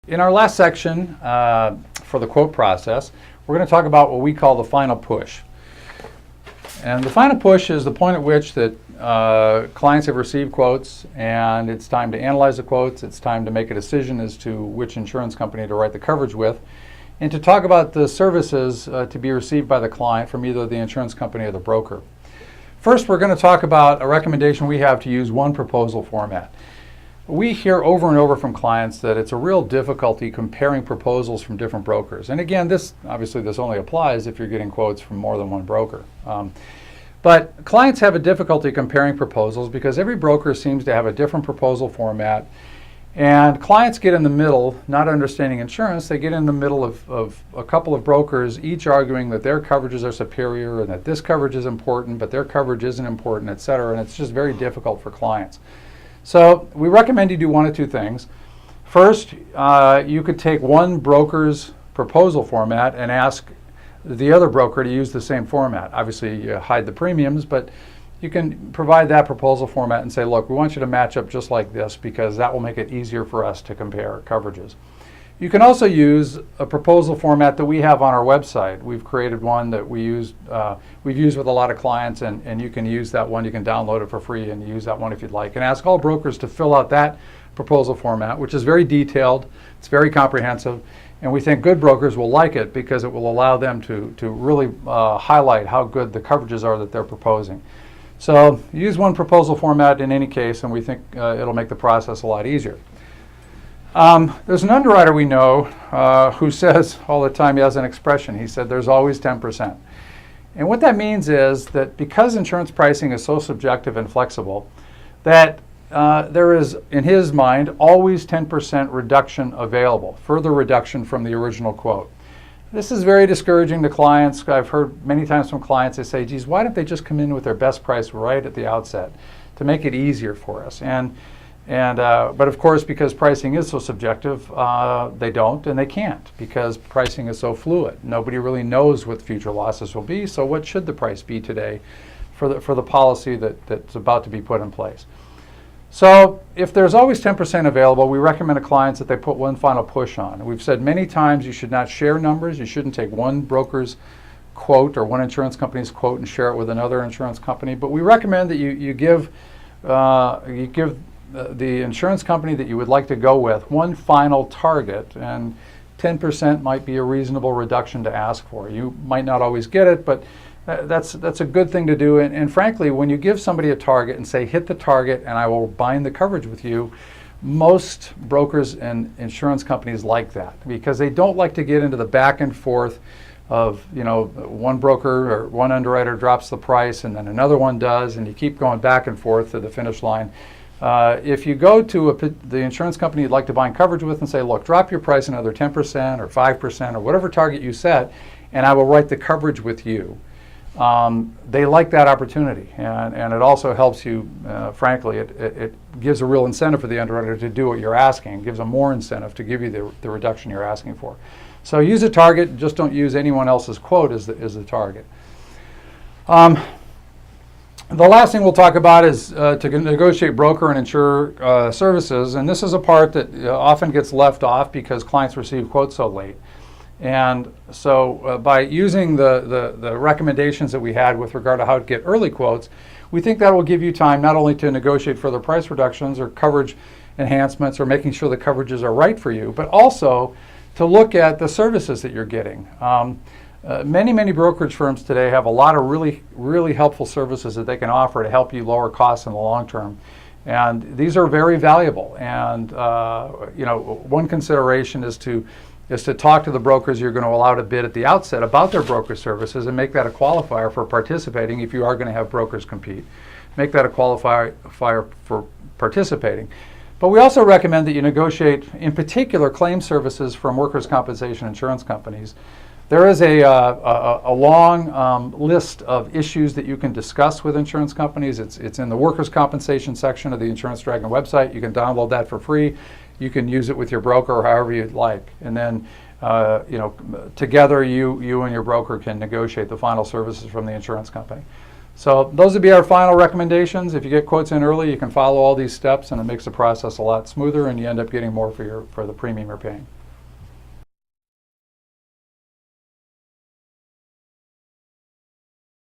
In our last section for the quote process, we're going to talk about what we call the final push. And the final push is the point at which that clients have received quotes and it's time to analyze the quotes, it's time to make a decision as to which insurance company to write the coverage with, and to talk about the services to be received by the client from either the insurance company or the broker. First, we're going to talk about a recommendation we have to use one proposal format. We hear over and over from clients that it's a real difficulty comparing proposals from different brokers. And again, this only applies if you're getting quotes from more than one broker. But clients have a difficulty comparing proposals because every broker seems to have a different proposal format. And clients get in the middle, not understanding insurance, they get in the middle of a couple of brokers, each arguing that their coverages are superior and that this coverage is important, but their coverage isn't important, et cetera. And it's just very difficult for clients. So we recommend you do one of two things. First, you could take one broker's proposal format and ask the other broker to use the same format. Obviously, you hide the premiums, but you can provide that proposal format and say, look, we want you to match up just like this because that will make it easier for us to compare coverages. You can also use a proposal format that we have on our website. We've created one that we've used with a lot of clients, and you can use that one. You can download it for free and use that one if you'd like. And ask all brokers to fill out that proposal format, which is very detailed, it's very comprehensive, and we think good brokers will like it because it will allow them to really highlight how good the coverages are that they're proposing. So use one proposal format in any case, and we think it'll make the process a lot easier. There's an underwriter we know who says all the time, he has an expression, he said there's always 10%. And what that means is that because insurance pricing is so subjective and flexible, that there is, in his mind, always 10% reduction available, further reduction from the original quote. This is very discouraging to clients. I've heard many times from clients, they say, geez, why don't they just come in with their best price right at the outset to make it easier for us? But of course, because pricing is so subjective, they don't and they can't because pricing is so fluid. Nobody really knows what future losses will be, so what should the price be today for the policy that's about to be put in place? So if there's always 10% available, we recommend to clients that they put one final push on. We've said many times you should not share numbers. You shouldn't take one broker's quote or one insurance company's quote and share it with another insurance company. But we recommend that you give the insurance company that you would like to go with one final target, and 10% might be a reasonable reduction to ask for. You might not always get it, but that's a good thing to do. And frankly, when you give somebody a target and say, hit the target and I will bind the coverage with you, most brokers and insurance companies like that because they don't like to get into the back and forth of, one broker or one underwriter drops the price and then another one does, and you keep going back and forth to the finish line. If you go to the insurance company you'd like to bind coverage with and say, look, drop your price another 10% or 5% or whatever target you set, and I will write the coverage with you. They like that opportunity, and it also helps you, frankly, it gives a real incentive for the underwriter to do what you're asking. It gives them more incentive to give you the reduction you're asking for. So use a target, just don't use anyone else's quote as the target. The last thing we'll talk about is to negotiate broker and insurer services, and this is a part that often gets left off because clients receive quotes so late. And so by using the recommendations that we had with regard to how to get early quotes, we think that will give you time not only to negotiate further price reductions or coverage enhancements or making sure the coverages are right for you, but also to look at the services that you're getting. Many brokerage firms today have a lot of really helpful services that they can offer to help you lower costs in the long term. And these are very valuable. And one consideration is to talk to the brokers you're going to allow to bid at the outset about their broker services and make that a qualifier for participating if you are going to have brokers compete. Make that a qualifier for participating. But we also recommend that you negotiate, in particular, claim services from workers' compensation insurance companies. There is a long list of issues that you can discuss with insurance companies. It's in the workers' compensation section of the Insurance Dragon website. You can download that for free. You can use it with your broker or however you'd like. And then, together you and your broker can negotiate the final services from the insurance company. So those would be our final recommendations. If you get quotes in early, you can follow all these steps and it makes the process a lot smoother and you end up getting more for the premium you're paying.